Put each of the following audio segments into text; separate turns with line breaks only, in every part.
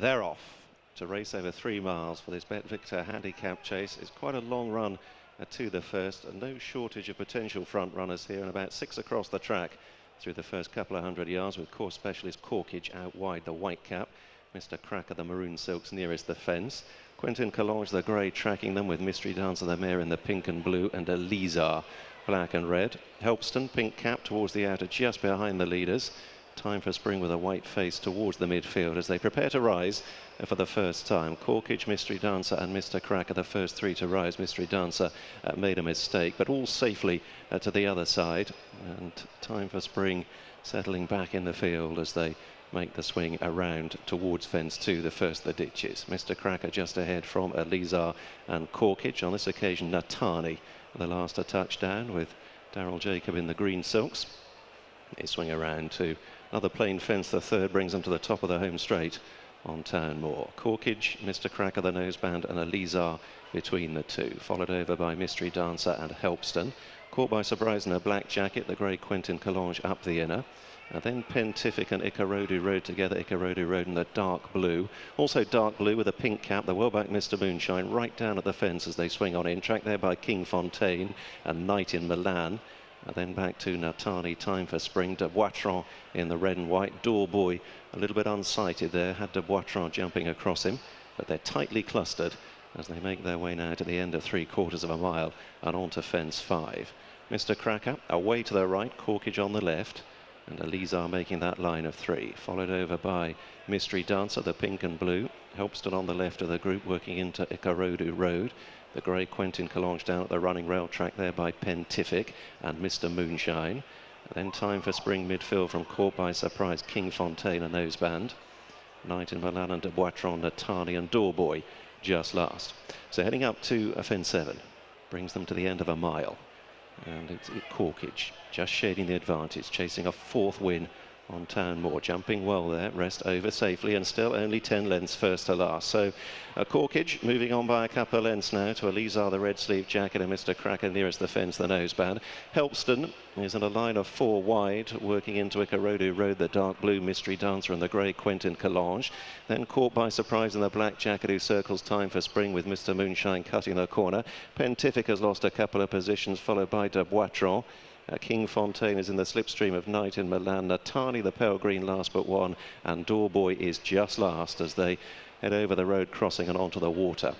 They're off to race over 3 miles for this BetVictor handicap chase. It's quite a long run to the first, and no shortage of potential front runners here, and about 6 across the track through the first couple of 100 yards, with course specialist Corkage out wide, the white cap. Mr. Cracker, the maroon silks, nearest the fence. Quentin Collage, the grey, tracking them, with Mystery Dancer, the mare, in the pink and blue, and Elizar, black and red. Helpston, pink cap, towards the outer, just behind the leaders. Time for Spring with a white face towards the midfield as they prepare to rise for the first time. Corkage, Mystery Dancer and Mr. Cracker, the first 3 to rise. Mystery Dancer made a mistake, but all safely to the other side. And Time for Spring settling back in the field as they make the swing around towards fence 2, the first of the ditches. Mr. Cracker just ahead from Elizar and Corkage. On this occasion, Natani, the last a touchdown, with Daryl Jacob in the green silks. They swing around to another plain fence. The third brings them to the top of the home straight on Town Moor. Corkage, Mr. Cracker, the noseband, and Elizar between the two, followed over by Mystery Dancer and Helpston. Caught by surprise in a black jacket, the grey Quentin Collage up the inner. And then Pentific and Ikarodu rode together. Ikarodu rode in the dark blue. Also dark blue with a pink cap, the well-back Mr. Moonshine, right down at the fence as they swing on in. Tracked there by King Fontaine and Knight in Milan. And then back to Natani, Time for Spring. De Boitron in the red and white. Doorboy a little bit unsighted there, had De Boitron jumping across him. But they're tightly clustered as they make their way now to the end of 3/4 of a mile and on to fence 5. Mr. Cracker away to the right, Corkage on the left, and Elizar making that line of 3. Followed over by Mystery Dancer, the pink and blue. Helpston on the left of the group, working into Ikarodu Road. The grey Quentin Collage down at the running rail track there by Pentific and Mr. Moonshine. And then Time for Spring midfield from Caught by Surprise, King Fontaine, a noseband. Knight in Milan and De Boitron, Natani and Doorboy just last. So heading up to fence 7 brings them to the end of a mile. And it's Corkage just shading the advantage, chasing a 4th win on Town Moor, jumping well there, rest over safely, and still only 10 lengths first to last. So Corkage moving on by a couple of lengths now to Elizar, the red sleeve jacket, and Mr. Cracker nearest the fence, the noseband. Helpston is in a line of 4 wide, working into Ikarodu Road, the dark blue Mystery Dancer and the grey Quentin Collage. Then Caught by Surprise in the black jacket, who circles Time for Spring with Mr. Moonshine cutting the corner. Pentific has lost a couple of positions, followed by De Boitron. King Fontaine is in the slipstream of Knight in Milan. Natani, the pale green, last but one, and Doorboy is just last as they head over the road crossing and onto the water.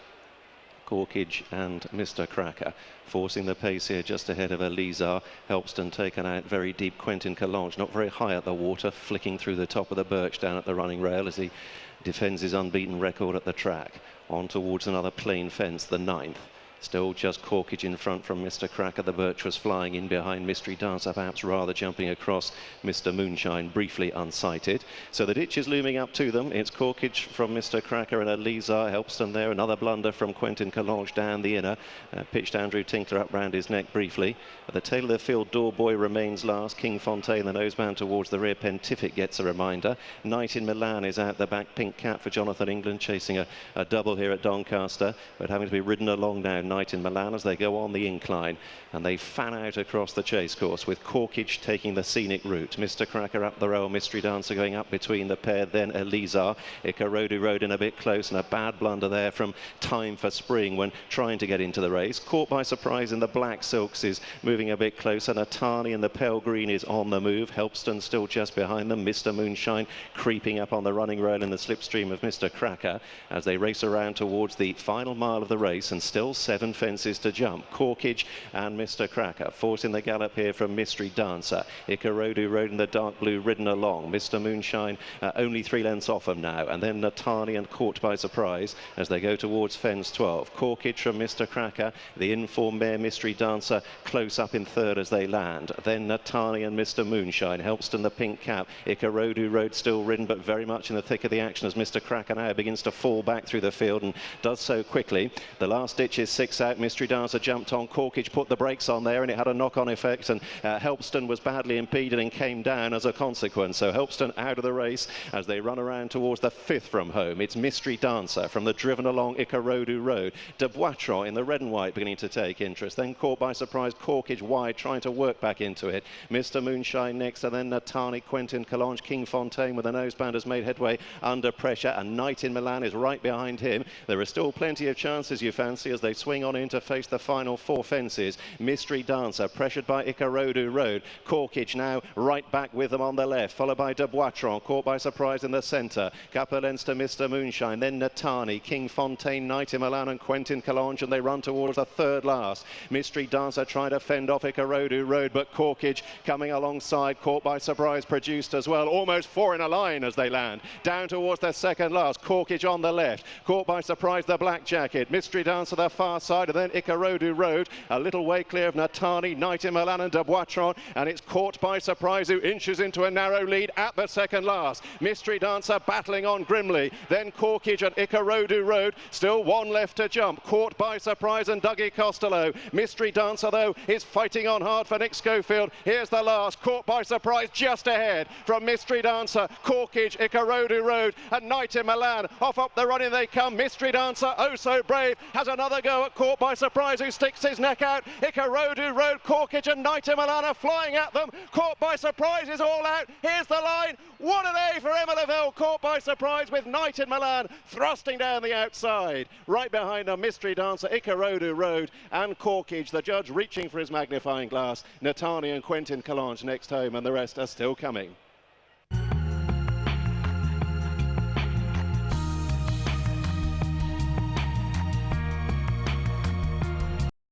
Corkage and Mr. Cracker forcing the pace here just ahead of Elizar. Helpston taken out very deep. Quentin Collage not very high at the water, flicking through the top of the birch down at the running rail as he defends his unbeaten record at the track. On towards another plain fence, the 9th. Still just Corkage in front from Mr. Cracker. The birch was flying in behind Mystery Dancer, perhaps rather jumping across Mr. Moonshine, briefly unsighted. So the ditch is looming up to them. It's Corkage from Mr. Cracker and Elizar. Helpston there. Another blunder from Quentin Collage down the inner. Pitched Andrew Tinkler up round his neck briefly. At the tail of the field, Doorboy remains last. King Fontaine, the noseband, towards the rear. Pentific gets a reminder. Knight in Milan is out the back. Pink cap for Jonathan England, chasing a double here at Doncaster, but having to be ridden along now. Knight in Milan as they go on the incline, and they fan out across the chase course with Corkage taking the scenic route. Mr. Cracker up the rail, Mystery Dancer going up between the pair, then Elizar. Ikarodu rode in a bit close, and a bad blunder there from Time for Spring when trying to get into the race. Caught by Surprise in the black silks is moving a bit closer. Natani in the pale green is on the move. Helpston still just behind them. Mr. Moonshine creeping up on the running rail in the slipstream of Mr. Cracker as they race around towards the final mile of the race, and still 7 fences to jump. Corkage and Mr. Cracker forcing the gallop here from Mystery Dancer. Ikarodu rode in the dark blue, ridden along. Mr. Moonshine only 3 lengths off them now, and then Natani and Caught by Surprise as they go towards fence 12. Corkage from Mr. Cracker, the informed mare Mystery Dancer close up in 3rd as they land. Then Natani and Mr. Moonshine. Helpston the pink cap. Ikarodu rode still ridden, but very much in the thick of the action as Mr. Cracker now begins to fall back through the field, and does so quickly. The last ditch is 6 6 out. Mystery Dancer jumped on. Corkage put the brakes on there, and it had a knock-on effect, and Helpston was badly impeded and came down as a consequence. So Helpston out of the race as they run around towards the 5th from home. It's Mystery Dancer from the driven along Ikarodu Road. De Boitron in the red and white beginning to take interest. Then caught by surprise, Corkage wide, trying to work back into it. Mr. Moonshine next, and then Natani, Quentin Collonge, King Fontaine with a noseband has made headway under pressure, and Night in Milan is right behind him. There are still plenty of chances, you fancy, as they swing on in to face the final 4 fences. Mystery Dancer pressured by Ikarodu Road. Corkage now right back with them on the left, followed by De Boitron, caught by surprise in the centre. Couple of lengths to Mr. Moonshine, then Natani, King Fontaine, Night in Milan and Quentin Collonge, and they run towards the 3rd last. Mystery Dancer trying to fend off Ikarodu Road, but Corkage coming alongside, caught by surprise, produced as well. Almost 4 in a line as they land. Down towards the 2nd last, Corkage on the left, caught by surprise the Black Jacket. Mystery Dancer the far side, and then Ikarodu Road a little way clear of Natani, Night in Milan and De Boitron, and it's caught by surprise, who inches into a narrow lead at the 2nd last. Mystery Dancer battling on grimly, then Corkage and Ikarodu Road, still 1 left to jump, caught by surprise and Dougie Costello. Mystery Dancer though is fighting on hard for Nick Schofield. Here's the last, caught by surprise just ahead from Mystery Dancer, Corkage, Ikarodu Road and Night in Milan. Off up the running they come. Mystery Dancer, oh so brave, has another go at caught by surprise, who sticks his neck out. Ikarodu Road, Corkage and Night in Milan are flying at them. Caught by surprise is all out. Here's the line. What an A for Emma Lavelle, caught by surprise with Night in Milan thrusting down the outside. Right behind them, Mystery Dancer, Ikarodu Road and Corkage. The judge reaching for his magnifying glass. Natani and Quentin Collonge next home, and the rest are still coming.